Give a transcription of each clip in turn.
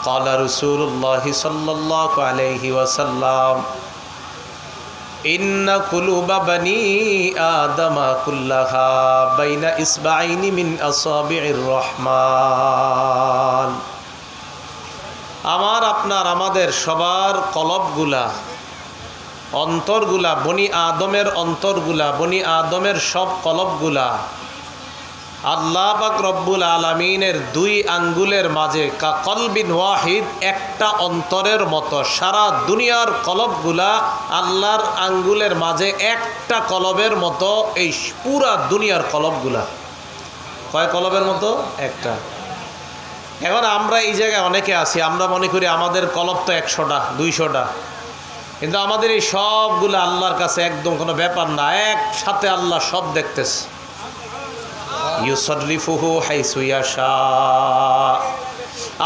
قال رسول الله صلى الله عليه وسلم إن قلوب بني آدم كلها بين إصبعين من أصابع الرحمن আমার আপনার আমাদের সবার কলবগুলা অন্তরগুলা বনি আদমের অন্তরগুলা বনি আদমের সব কলবগুলা আল্লাহ পাক রব্বুল আলামিনের দুই আঙ্গুলের মাঝে কা কলবিন ওয়াহিদ একটা অন্তরের মতো। সারা দুনিয়ার কলবগুলা আল্লাহর আঙ্গুলের মাঝে একটা কলবের মতো। এই পুরা দুনিয়ার কলবগুলা কয় কলবের মতো? একটা। এখন আমরা এই জায়গায় অনেকে আছি, আমরা মনে করি আমাদের কলব তো 100টা 200টা, কিন্তু আমাদের এই সবগুলো আল্লাহর কাছে একদম কোনো ব্যাপার না। একসাথে আল্লাহ সব দেখতেছে। ইউসরিফুহু হাইসু ইয়াশা,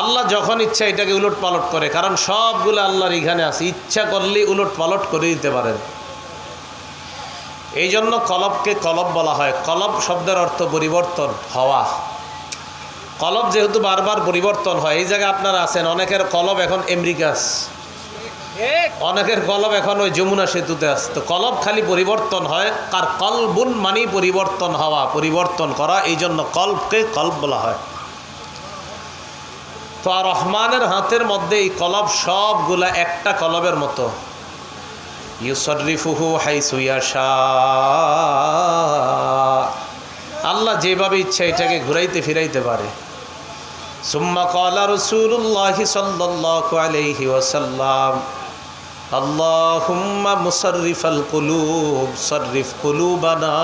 আল্লাহ যখন ইচ্ছা এটাকে উলট পালট করে, কারণ সবগুলো আল্লাহর এখানে আছে। ইচ্ছা করলেই উলট পালট করে দিতে পারেন। এই জন্য কলবকে কলব বলা হয়। কলব শব্দের অর্থ পরিবর্তন হওয়া। কলব যেহেতু বারবার পরিবর্তন হয়, এই জায়গায় আপনারা আছেন, অনেকের কলব এখন আমেরিকাস, অনেকের কলব এখন ওই যমুনা সেতুতে আছে। তো কলব খালি পরিবর্তন হয়, কার কলবুন মানি পরিবর্তন হওয়া, পরিবর্তন করা। এই জন্য কলবকে কলব বলা হয়। তো আর রহমানের হাতের মধ্যে এই কলব সবগুলা একটা কলবের মতো। ইউসরিফুহু হাইসু ইয়াশা, আল্লাহ যেভাবে ইচ্ছা এটাকে ঘুরাইতে ফিরাইতে পারে। সুম্মা ক্বালা রাসূলুল্লাহি সাল্লাল্লাহু আলাইহি ওয়াসাল্লাম আল্লাহুম্মা মুসাররিফাল কুলুব সাররিফ কুলুবানা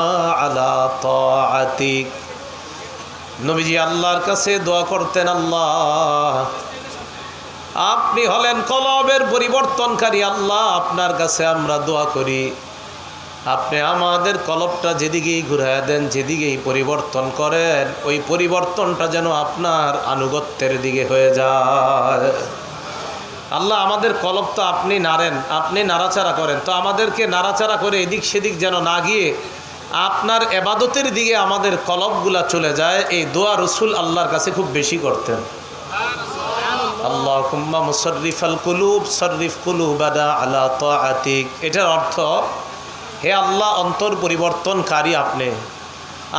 আলা তাআতিক। নবীজি আল্লাহর কাছে দোয়া করতেন, আল্লাহ আপনি হলেন কলবের পরিবর্তনকারী। আল্লাহ আপনার কাছে আমরা দোয়া করি, আপনি আমাদের কলবটা যেদিকেই ঘুরাইয়া দেন, যেদিকেই পরিবর্তন করেন, ওই পরিবর্তনটা যেন আপনার আনুগত্যের দিকে হয়ে যায়। আল্লাহ আমাদের কলব তো আপনি নাড়েন, আপনি নাড়াচাড়া করেন, তো আমাদেরকে নাড়াচাড়া করে এদিক সেদিক যেন না গিয়ে আপনার এবাদতের দিকে আমাদের কলবগুলা চলে যায়। এই দোয়া রসুল আল্লাহর কাছে খুব বেশি করতেন। আল্লাহুম্মা মুসাররিফাল কুলুব সাররিফ কুলুবানা আলা তাআতিক। এটার অর্থ, হে আল্লাহ অন্তর পরিবর্তনকারী,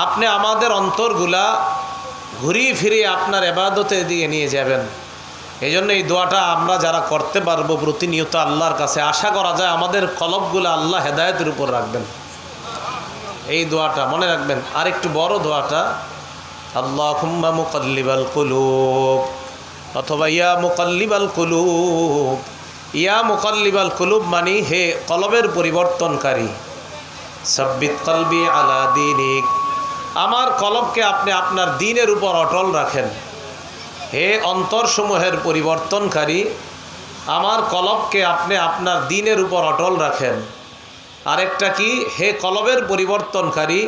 আপনি আমাদের অন্তরগুলা ঘুরিয়ে ফিরিয়ে আপনার ইবাদতের দিকে নিয়ে যাবেন। এই জন্য এই দোয়াটা আমরা যারা করতে পারবো প্রতিনিয়ত আল্লাহর কাছে, আশা করা যায় আমাদের কলবগুলা আল্লাহ হেদায়েতের উপর রাখবেন। এই দোয়াটা মনে রাখবেন। আর একটু বড় দোয়াটা, আল্লাহুম্মা মুকাল্লিবাল কুলুব, অথবা ইয়া মুকাল্লিবাল কুলুব। ইয়া মুকাল্লিবাল কুলুব মানে হে কলবের পরিবর্তনকারী, সাব্বিত কলবি আলা দীনিক, আমার কলবকে আপনি আপনার দ্বীনের উপর অটল রাখেন। হে অন্তরসমূহের পরিবর্তনকারী, আমার কলবকে আপনি আপনার দ্বীনের উপর অটল রাখেন। আরেকটা কি, হে কলবের পরিবর্তনকারী,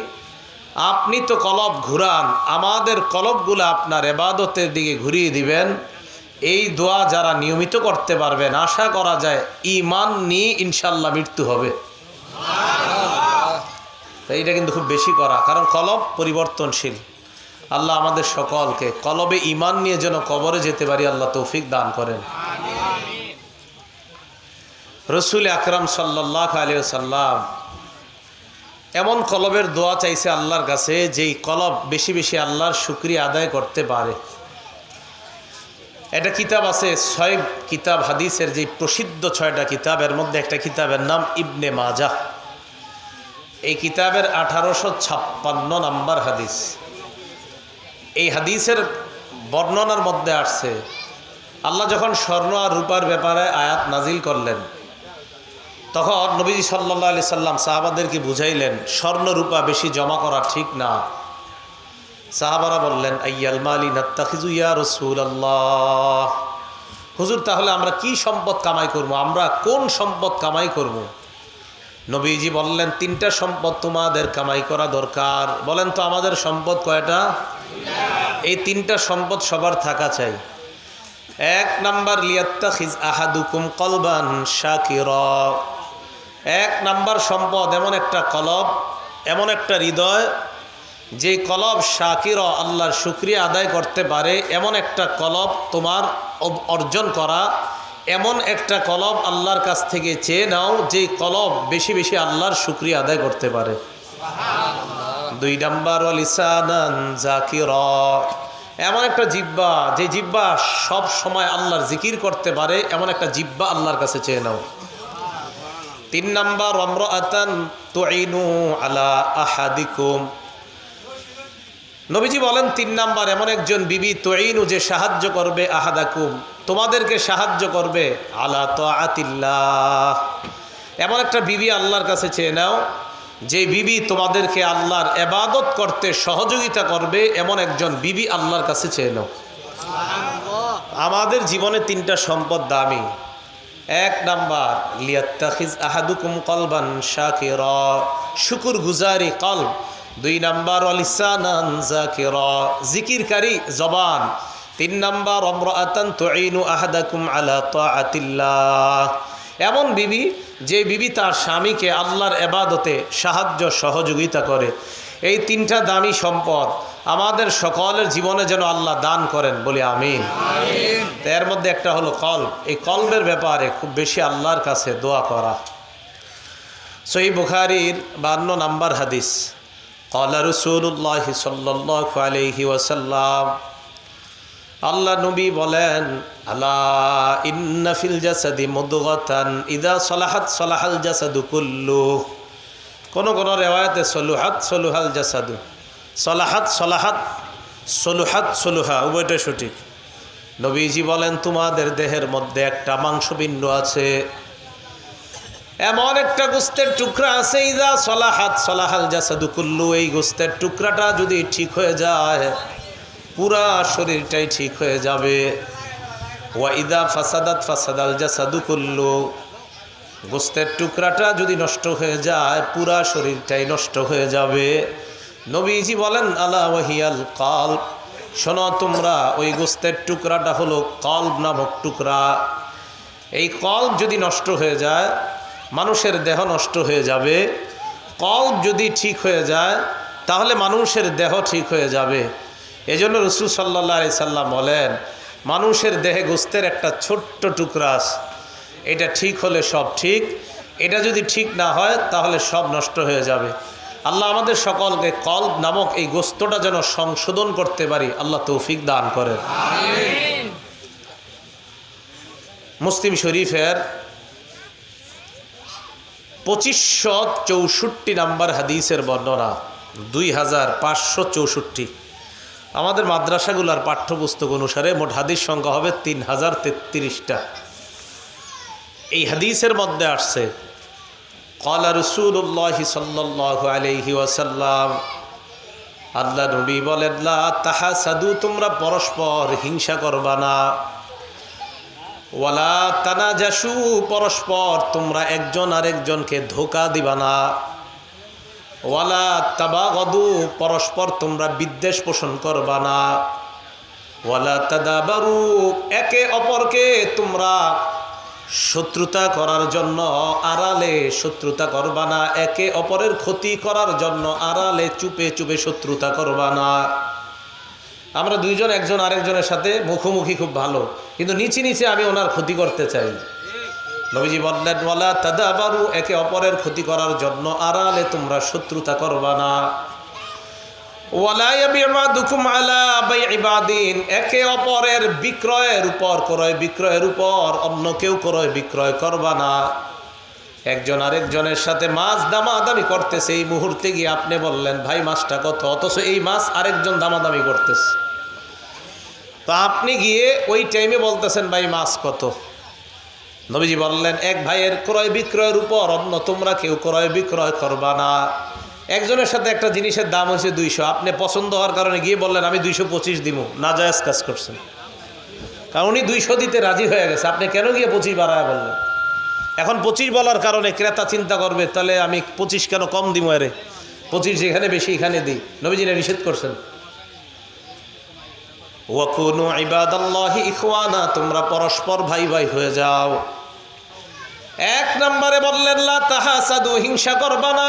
আপনি তো কলব ঘুরান, আমাদের কলবগুলো আপনার ইবাদতের দিকে ঘুরিয়ে দিবেন। এই দোয়া যারা নিয়মিত করতে পারবেন, আশা করা যায় ঈমান নিয়ে ইনশাল্লাহ মৃত্যু হবে। এইটা কিন্তু খুব বেশি করা, কারণ কলব পরিবর্তনশীল। আল্লাহ আমাদের সকলকে কলবে ঈমান নিয়ে যেন কবরে যেতে পারি, আল্লাহ তৌফিক দান করেন। রসুল আকরাম সাল্লাল্লাহু আলাইহি ওয়াসাল্লাম এমন কলবের দোয়া চাইছে আল্লাহর কাছে, যেই কলব বেশি বেশি আল্লাহর শুকরিয়া আদায় করতে পারে। একটা কিতাব আছে, 6 কিতাব হাদিসের, যে প্রসিদ্ধ 6টা কিতাব, এর মধ্যে একটা কিতাবের নাম ইবনে মাজাহ। এই কিতাবের 1856 নম্বর হাদিস। এই হাদিসের বর্ণনার মধ্যে আসছে, আল্লাহ যখন স্বর্ণ আর রূপার ব্যাপারে আয়াত নাজিল করলেন, তখন নবীজি সাল্লাল্লাহু আলাইহি সাল্লাম সাহাবাদেরকে বুঝাইলেন স্বর্ণ রূপা বেশি জমা করা ঠিক না। সাহাবারা বললেন, আইয়াল মালি নাত্তাখিযু ইয়া রাসূলুল্লাহ, হুজুর তাহলে আমরা কি সম্পদ কামাই করব, আমরা কোন সম্পদ কামাই করব? নবীজি বললেন, 3টা সম্পদ তোমাদের কামাই করা দরকার। বলেন তো আমাদের সম্পদ কয়টা? এই 3টা সম্পদ সবার থাকা চাই। 1 নাম্বার, লিয়াত্তাখিজ আহাদুকুম কলবান শাকিরা। 1 নাম্বার সম্পদ এমন একটা কলব, এমন একটা হৃদয় যে কলব শাকির আল্লাহর শুকরিয়া আদায় করতে পারে এমন একটা কলব তোমার অর্জন করা, এমন একটা কলব আল্লাহর কাছ থেকে চেয়ে নাও যে কলব বেশি বেশি আল্লাহর শুকরিয়া আদায় করতে পারে। 2 নাম্বার লিসানান যাকিরা, এমন একটা জিহ্বা যে জিহ্বা সব সময় আল্লাহর জিকির করতে পারে এমন একটা জিহ্বা আল্লাহর কাছে চেয়ে নাও। 3 নাম্বার আমরাতান তুইনু আলা আহাদিকুম, নবীজি বলেন 3 নাম্বার এমন একজন বিবি তুইনু যে সাহায্য করবে আহাদাকুম তোমাদেরকে সাহায্য করবে আলা তাআতিল্লাহ, এমন একটা বিবি আল্লাহর কাছে চেয়ে নাও যে বিবি তোমাদেরকে আল্লাহর ইবাদত করতে সহযোগিতা করবে এমন একজন বিবি আল্লাহর কাছে চেয়ে নাও। আমাদের জীবনে 3টা সম্পদ দামি। 1 নাম্বার লিয়াত্তাখিজ আহাদুকুম কলবান শাকিরা, শুকর গুজারি কলব। 2 নাম্বার লিসানান যাকিরা, জিকিরকারী জবান। 3 নাম্বার আমরাতান তুইনু আহাদাকুম আলা তাআতিল্লাহ, এমন বিবি যে বিবি তার স্বামীকে আল্লাহর ইবাদতে সাহায্য সহযোগিতা করে। এই 3টা দামি সম্পদ আমাদের সকলের জীবনে যেন আল্লাহ দান করেন, বলি আমিন। এর মধ্যে একটা হলো কলব। এই কলবের ব্যাপারে খুব বেশি আল্লাহর কাছে দোয়া করা। সহিহ বুখারীর 52 নাম্বার হাদিস, ক্বালা রাসূলুল্লাহ সাল্লাল্লাহু আলাইহি ওয়াসাল্লাম, আল্লাহ নবী বলেন, আলা ইন্না ফিল জাসাদি মুদগাতান ইযা সালাহাত সালাহাল জাসাদু কুল্লু। কোন কোন রিওয়ায়াতে সলুহাত সলুহাল জাসাদু, সালাহাত সালাহাত সলুহাত সলুহা, উভয়টা সঠিক। নবীজি বলেন তোমাদের দেহের মধ্যে একটা মাংসপিণ্ড আছে, এমন একটা গোস্তের টুকরা আছে, ইযা সালাহাত সালাহাল জাসাদু কুল্লু, এই গোস্তের টুকরাটা যদি ঠিক হয়ে যায় পুরা শরীরটাই ঠিক হয়ে যাবে। ওয়া ইদা ফাসাদাত ফাসাদাল জাসাদু কুল্লু, গোস্তের টুকরাটা যদি নষ্ট হয়ে যায় পুরা শরীরটাই নষ্ট হয়ে যাবে। নবীজি বলেন আলা ওয়াহিয়াল কলব, শোনো তোমরা ওই গোস্তের টুকরাটা হলো কলব নামক টুকরা। এই কলব যদি নষ্ট হয়ে যায় মানুষের দেহ নষ্ট হয়ে যাবে। কলব যদি ঠিক হয়ে যায় তাহলে মানুষের দেহ ঠিক হয়ে যাবে। এজন্য রাসূল সাল্লাল্লাহু আলাইহি সাল্লাম বলেন, মানুষের দেহে গোস্তের একটা ছোট্ট টুকরা আছে, এটা ঠিক হলে সব ঠিক, এটা যদি ঠিক না হয় তাহলে সব নষ্ট হয়ে যাবে। আল্লাহ আমাদের সকলকে কলব নামক এই গোস্তটা যেন সংশোধন করতে পারি, আল্লাহ তৌফিক দান করেন। আমিন। মুসলিম শরীফের 2564 নাম্বার হাদিসের বর্ণনা, 2564। আমাদের মাদ্রাসাগুলোর পাঠ্যপুস্তক অনুসারে মোট হাদিস সংখ্যা হবে 3033টা। এই হাদিসের মধ্যে আসছে, ক্বালা রাসূলুল্লাহ সাল্লাল্লাহু আলাইহি ওয়াসাল্লাম, আল্লাহ নবী বলেন, লা তাহাসাদু, তোমরা পরস্পর হিংসা করবা না। ওয়ালা তানাজাসু, পরস্পর তোমরা একজন আরেকজনকে ধোঁকা দিবা না। ওয়ালা তাবাগদু, পরস্পর তোমরা বিদ্বেষ পোষণ করবা না। ওয়ালা তাদাবারু, একে অপরকে তোমরা শত্রুতা করার জন্য আড়ালে শত্রুতা করবা না, একে অপরের ক্ষতি করার জন্য আড়ালে চুপে চুপে শত্রুতা করবা না। আমরা দুইজন একজন আরেকজনের সাথে মুখোমুখি খুব ভালো, কিন্তু নিচে নিচে আমি ওনার ক্ষতি করতে চাই। নবীজি বললেন, ওয়ালা তাদাবারু, একে অপরের ক্ষতি করার জন্য আড়ালে তোমরা শত্রুতা করবা না। ওয়ালা ইয়াবি'বাদুকুম আলা বাই'i বাদিন, একে অপরের বিক্রয়ের উপর ক্রয় বিক্রয়ের উপর অন্য কেউ ক্রয় বিক্রয় করবা না। একজন আরেকজনের সাথে মাছ দামাদামি করতেছে, এই মুহূর্তে গিয়ে আপনি বললেন ভাই মাছটা কত, অথচ এই মাছ আরেকজন দামাদামি করতেছে, তো আপনি গিয়ে ওই টাইমে বলতেছেন ভাই মাছ কত। নবীজি বললেন, এক ভাইয়ের ক্রয় বিক্রয়ের উপর অন্য তোমরা কেউ ক্রয় বিক্রয় করবা না। একজনের সাথে একটা জিনিসের দাম হয়েছে 200, আপনি পছন্দ হওয়ার কারণে গিয়ে বললেন আমি 225 দিব, নাজায়েজ কাজ করছেন, কারণ উনি 200 দিতে রাজি হয়ে গেছে, আপনি কেন গিয়ে 25 বাড়ায় বললেন। এখন 25 বলার কারণে ক্রেতা চিন্তা করবে তাহলে আমি 25 কেন কম দিব, আরে 25 যেখানে বেশি এখানে দিই। নবীজিরা নিষেধ করছেন, ওয়াকুনু ইবাদাল্লাহি ইখওয়ানা, তোমরা পরস্পর ভাই ভাই হয়ে যাও। 1 নম্বরে বললেন লা তাহাসাদু, হিংসা করবা না।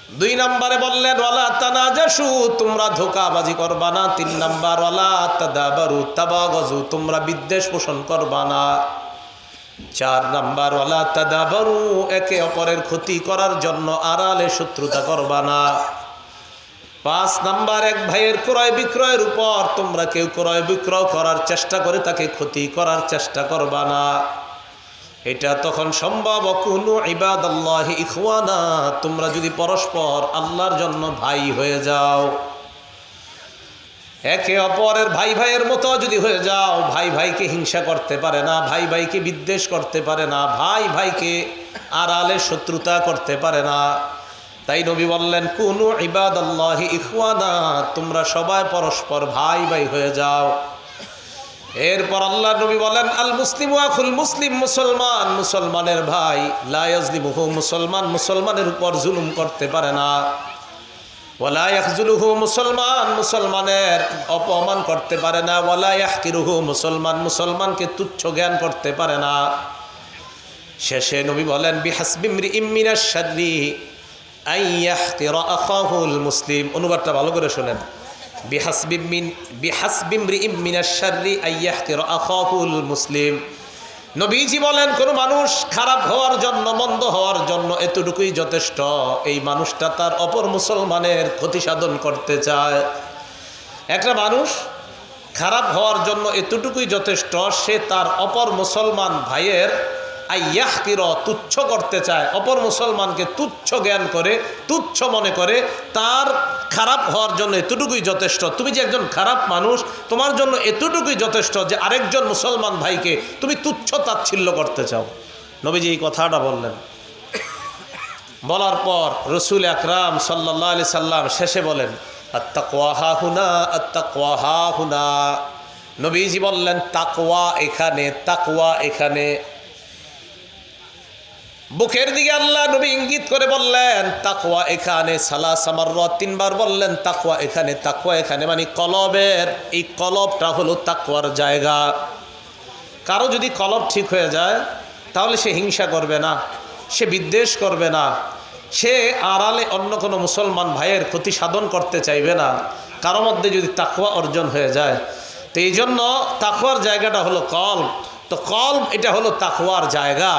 2 নম্বরে বললেন ওয়ালা তানাজাসু, তোমরা ধোঁকাবাজি করবা না। 3 নম্বর ওয়ালা তাদাবারু তাবাগাজু, তোমরা বিদ্বেষ পোষণ করবা না। 4 নম্বর ওয়ালা তাদাবারু, একে অপরের ক্ষতি করার জন্য আড়ালে শত্রুতা করবা না। 5 নম্বর, এক ভাইয়ের ক্রয় বিক্রয়ের উপর তোমরা কেউ ক্রয় বিক্রয় করার চেষ্টা করে তাকে ক্ষতি করার চেষ্টা করবা না। এটা তখন সম্ভব কুনু ইবাদাল্লাহি ইখওয়ানা, তোমরা যদি পরস্পর আল্লাহর জন্য ভাই হয়ে যাও, একে অপরের ভাই ভাইয়ের মতো যদি হয়ে যাও, ভাই ভাইকে হিংসা করতে পারে না, ভাই ভাইকে বিদ্বেষ করতে পারে না, ভাই ভাইকে আড়ালে শত্রুতা করতে পারে না। তাই নবী বললেন কুনু ইবাদাল্লাহি ইখওয়ানা, তোমরা সবাই পরস্পর ভাই ভাই হয়ে যাও। এরপর আল্লাহ নবী বলেন আল মুসলিমু আখুল মুসলিম, মুসলমান মুসলমানের ভাই, লা ইয়াজলিমুহু, মুসলমান মুসলমানের উপর জুলুম করতে পারে না। ওয়ালা ইয়াখজুলুহু, মুসলমান মুসলমানের অপমান করতে পারে না। ওয়ালা ইয়াহকিরুহু, মুসলমান মুসলমানকে তুচ্ছ জ্ঞান করতে পারে না। শেষে নবী বলেন বিহাসবি ইমরিইম মিনাশ শাররি আন ইয়াহকিরা আখাহুল মুসলিম। অনুবাদটা ভালো করে শুনেন। বিহাসবি ইমরিইম মিনাশ শাররি আন ইয়াহকিরা আখাহুল মুসলিম। নবীজি বলেন কোন মানুষ খারাপ হওয়ার জন্য, মন্দ হওয়ার জন্য এতটুকুই যথেষ্ট, এই মানুষটা তার অপর মুসলমানের ক্ষতি সাধন করতে চায়। একটা মানুষ খারাপ হওয়ার জন্য এতটুকুই যথেষ্ট, সে তার অপর মুসলমান ভাইয়ের আইয়াহকির, তুচ্ছ করতে চায়, অপর মুসলমানকে তুচ্ছ জ্ঞান করে, তুচ্ছ মনে করে, তার খারাপ হওয়ার জন্য এতটুকুই যথেষ্ট। তুমি যে একজন খারাপ মানুষ, তোমার জন্য এতটুকুই যথেষ্ট যে আরেকজন মুসলমান ভাইকে তুমি তুচ্ছ তাচ্ছিল্য করতে চাও। নবীজি এই কথাটা বললেন। বলার পর রসুল আকরাম সাল্লাল্লাহু আলাইহি সাল্লাম শেষে বলেন আত্তাকওয়া হাহুনা, আত্তাকওয়া হাহুনা। নবীজি বললেন তাকওয়া এখানে, তাকওয়া এখানে। বুকের দিকে আল্লাহ নবী ইঙ্গিত করে বললেন তাকওয়া এখানে। সালাসা মাররাত, 3 বার বললেন তাকওয়া এখানে, তাকওয়া এখানে, মানে কলবের, এই কলবটা হলো তাকওয়ার জায়গা। কারো যদি কলব ঠিক হয়ে যায় তাহলে সে হিংসা করবে না, সে বিদ্বেষ করবে না, সে আড়ালে অন্য কোনো মুসলমান ভাইয়ের ক্ষতি সাধন করতে চাইবে না। কারো মধ্যে যদি তাকওয়া অর্জন হয়ে যায়, তো এই জন্য তাকওয়ার জায়গাটা হলো কলব। তো কলব এটা হলো তাকওয়ার জায়গা।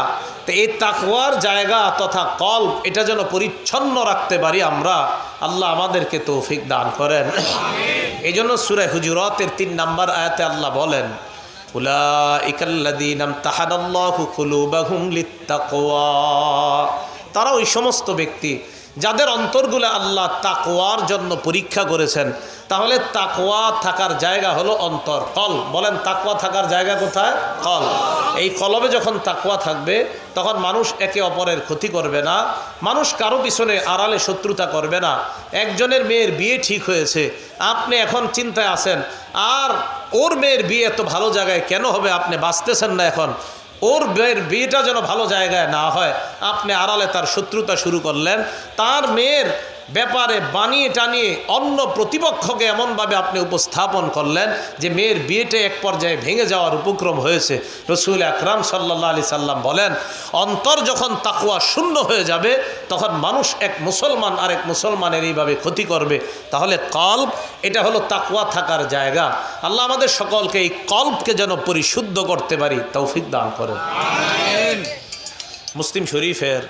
তো এই তাকওয়ার জায়গা তথা কলব, এটা যেন পরিচ্ছন্ন রাখতে পারি আমরা, আল্লাহ আমাদেরকে তৌফিক দান করেন। এই জন্য সূরা হুজুরাতের 3 নম্বর আয়াতে আল্লাহ বলেন উলাইকাল্লাযীনা ইমতাহানাল্লাহু কুলুবাহুম লিত্তাকওয়া, তারা ওই সমস্ত ব্যক্তি যাদের অন্তরগুলো আল্লাহ তাকওয়ার জন্য পরীক্ষা করেছেন। তাহলে তাকওয়া থাকার জায়গা হলো অন্তর, কলব। বলেন তাকওয়া থাকার জায়গা কোথায়? কলব। এই কলবে যখন তাকওয়া থাকবে তখন মানুষ একে অপরের ক্ষতি করবে না, মানুষ কারো পিছনে আড়ালে শত্রুতা করবে না। একজনের মেয়ের বিয়ে ঠিক হয়েছে, আপনি এখন চিন্তায় আছেন আর ওর মেয়ের বিয়ে এত ভালো জায়গায় কেন হবে, আপনি বাঁচতেছেন না, এখন ওর মেয়ের বিয়েটা যেন ভালো জায়গায় না হয়, আপনি আড়ালে তার শত্রুতা শুরু করলেন। তার মেয়ের ব্যাপারে বানিয়ে টানিয়ে অন্য প্রতিপক্ষকে এমনভাবে আপনি উপস্থাপন করলেন যে মেয়ের বিয়েটা এক পর্যায়ে ভেঙে যাওয়ার উপক্রম হয়েছে। রসুল আকরাম সাল্লাল্লাহু আলাইহি সাল্লাম বলেন অন্তর যখন তাকওয়া শূন্য হয়ে যাবে তখন মানুষ এক মুসলমান আরেক মুসলমানের এইভাবে ক্ষতি করবে। তাহলে কলব এটা হলো তাকওয়া থাকার জায়গা। আল্লাহ আমাদের সকলকে এই কলবকে যেন পরিশুদ্ধ করতে পারি, তৌফিক দান করেন। মুসলিম শরীফের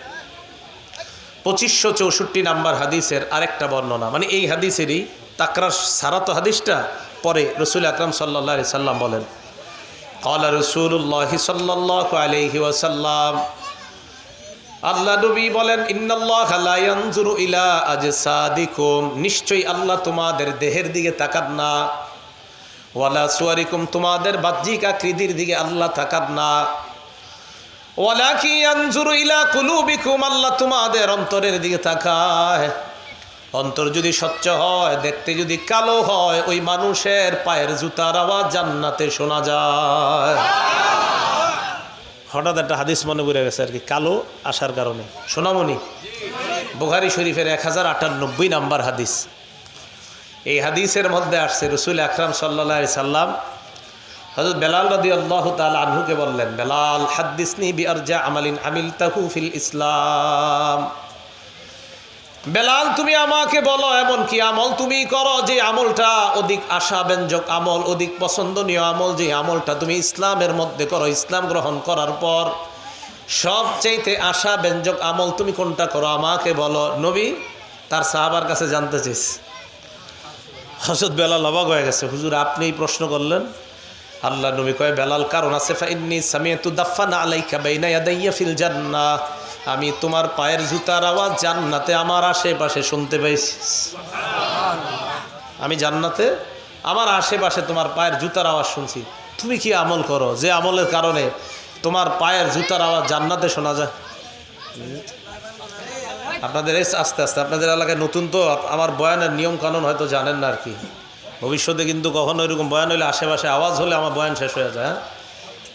2564 নম্বর হাদিসের আরেকটা বর্ণনা, মানে এই হাদিসেরই তাকরার সারাত হাদিসটা পরে রসুল আকরাম সাল্লাল্লাহু আলাইহি সাল্লাম বলেন ক্বালা রাসূলুল্লাহি সাল্লাল্লাহু আলাইহি ওয়াসাল্লাম, আল্লাহ নবী বলেন ইন্নাল্লাহা লা ইয়ানজুরু ইলা আজসাদিকুম, নিশ্চয়ই আল্লাহ তোমাদের দেহের দিকে তাকান না, ওয়ালা সুয়ারিকুম, তোমাদের বাহ্যিক আকৃতির দিকে আল্লাহ তাকান না, ওয়ালাকিন ইয়ানজুরু ইলা কুলুবিকুম, আল্লাহ তোমাদের অন্তরের দিকে তাকায়। অন্তর যদি স্বচ্ছ হয়, দেখতে যদি কালো হয়, ওই মানুষের পায়ের জুতার আওয়াজ জান্নাতে শোনা যায়। হঠাৎ একটা হাদিস মনে পড়ে গেছে আর কি, কালো আসার কারণে। সোনামণি বুখারী শরীফের 1098 নম্বর হাদিস। এই হাদিসের মধ্যে আসছে রসুল আকরাম সাল্লাল্লাহু আলাইহি সাল্লাম হযরত বেলাল রাদিয়াল্লাহু তাআলা আনহুকে বললেন, বেলাল হাদ্দিসনি বিআরজা আমালিন আমিলতাহু ফিল ইসলাম, বেলাল তুমি আমাকে বলো এমন কি আমল তুমি করো যে আমলটা অধিক আশাব্যঞ্জক আমল, অধিক পছন্দনীয় আমল, যে আমলটা তুমি ইসলামের মধ্যে করো, ইসলাম গ্রহণ করার পর সবচাইতে আশাব্যঞ্জক আমল তুমি কোনটা করো আমাকে বলো। নবী তার সাহাবার কাছে জানতে চেয়েছে। হযরত বেলাল অবাক হয়ে গেছে, হুজুর আপনি এই প্রশ্ন করলেন? আল্লাহ নবী কয়, বেলাল কারণ আছে, ফাইন্নী সামিআতু দাফান আলাইকা বাইনা ইয়াদাইয়া ফিল জান্নাহ, আমি তোমার পায়ের জুতার আওয়াজ জান্নাতে আমার আশেপাশে শুনতে পাইছি। আমি জান্নাতে আমার আশেপাশে তোমার পায়ের জুতার আওয়াজ শুনছি। তুমি কি আমল করো যে আমলের কারণে তোমার পায়ের জুতার আওয়াজ জান্নাতে শোনা যায়? আপনাদের আস্তে আস্তে, আপনাদের এলাকায় নতুন তো, আমার বয়ানের নিয়ম কানুন হয়তো জানেন না আর কি। ভবিষ্যতে কিন্তু কখনো এরকম বয়ান হলে আশেপাশে আওয়াজ হলে আমার বয়ান শেষ হয়ে যায়।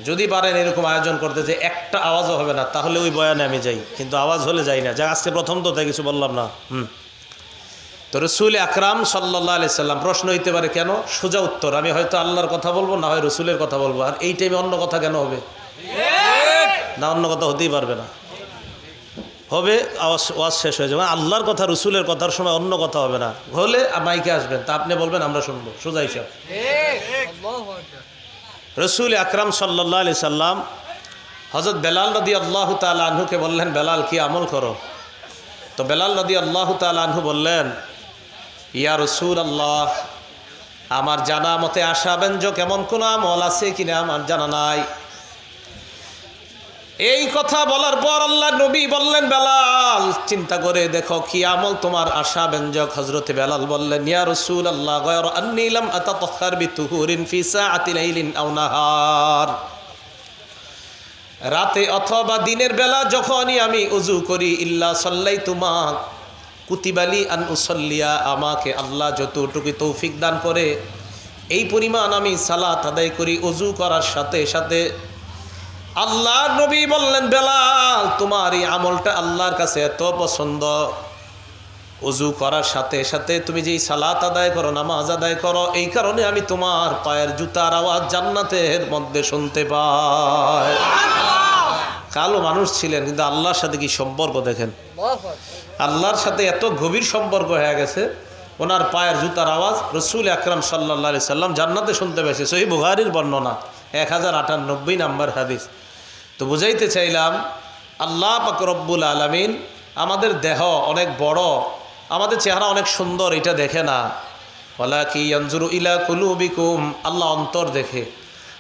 যদি পারেন এরকম আয়োজন করতে যে একটা আওয়াজও হবে না, তাহলে ওই বয়ানে আমি যাই, কিন্তু আওয়াজ হলে যাই না। যা আজকে প্রথম তো তাই কিছু বললাম না। তো রসুল আকরাম সাল্লাল্লাহু আলাইহি সাল্লাম, প্রশ্ন হইতে পারে কেন? সোজা উত্তর, আমি হয়তো আল্লাহর কথা বলবো, না হয় রসুলের কথা বলবো, আর এই টাইমে অন্য কথা কেন হবে? না, অন্য কথা হতেই পারবে না। হবে ওয়াজ শেষ হয়ে যাবে, আল্লাহর কথা রসুলের কথার সময় অন্য কথা হবে না। হলে মাইকে আসবেন, তা আপনি বলবেন আমরা শুনবো, সোজা হিসাব। রসুল আকরাম সাল্লাল্লাহু আলাইহি সাল্লাম হযরত বেলাল রাদিয়াল্লাহু তাআলা আনহুকে বললেন, বেলাল কি আমল করো? তো বেলাল রাদিয়াল্লাহু তাআলা আনহু বললেন, ইয়া রাসূলুল্লাহ, আমার জানা মতে আশাব্যঞ্জক এমন কোন আমল আছে কিনা আমার জানা নাই। এই কথা বলার পর আল্লাহ নবী বললেন, বেলাল চিন্তা করে দেখো কি আমল তোমার আশাব্যঞ্জক। হযরতে বেলাল বললেন, ইয়া রাসূলুল্লাহ, গায়রা আন্নী লাম আতাতাহহার বিতুহুরিন ফি সাআতি লাইলিন আও নাহার, রাতে অথবা দিনের বেলা যখনই আমি ওযু করি, ইল্লা সাল্লাইতু মা কুতিবালি আন উসাল্লিয়া, আমাকে আল্লাহ যতটুকু তৌফিক দান করে এই পরিমাণ আমি সালাত আদায় করি ওযু করার সাথে সাথে। আল্লাহ নবী বললেন, বেলাল তোমার এই আমলটা আল্লাহর কাছে এত পছন্দ, ওযু করার সাথে সাথে তুমি যেই সালাত আদায় করো, নামাজ আদায় করো, এই কারণে আমি তোমার পায়ের জুতার আওয়াজ জান্নাতের মধ্যে শুনতে পাই। কালো মানুষ ছিলেন, কিন্তু আল্লাহর সাথে কি সম্পর্ক দেখেন, আল্লাহর সাথে এত গভীর সম্পর্ক হয়ে গেছে, ওনার পায়ের জুতার আওয়াজ রসুল আকরাম সাল্লাল্লাহু আলাইহি সাল্লাম জান্নাতে শুনতে পেয়েছে। সহিহ বুখারীর বর্ণনা 1098 নম্বর হাদিস। তো বুঝাইতে চাইলাম, আল্লাহ পাক রব্বুল আলামিন আমাদের দেহ অনেক বড়, আমাদের চেহারা অনেক সুন্দর, এটা দেখে না। ওয়ালাকি ইয়ানজুরু ইলা কুলুবিকুম, আল্লাহ অন্তর দেখে।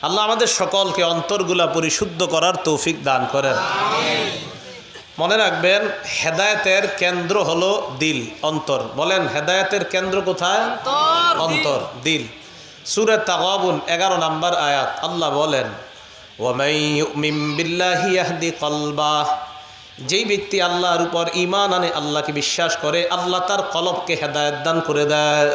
আল্লাহ আমাদের সকলকে অন্তরগুলা পরিশুদ্ধ করার তৌফিক দান করেন। মনে রাখবেন, হেদায়েতের কেন্দ্র হলো দিল, অন্তর। বলেন, হেদায়েতের কেন্দ্র কোথায়? অন্তর, দিল। সূরা তাগাবুন 11 নম্বর আয়াত, আল্লাহ বলেন, ওয়ামাই ইউমিন বিল্লাহি ইয়াহদি কলবাহ, যেই ব্যক্তি আল্লাহর উপর ঈমান আনে, আল্লাহকে বিশ্বাস করে, আল্লাহ তার কলবকে হেদায়েত দান করে দেয়।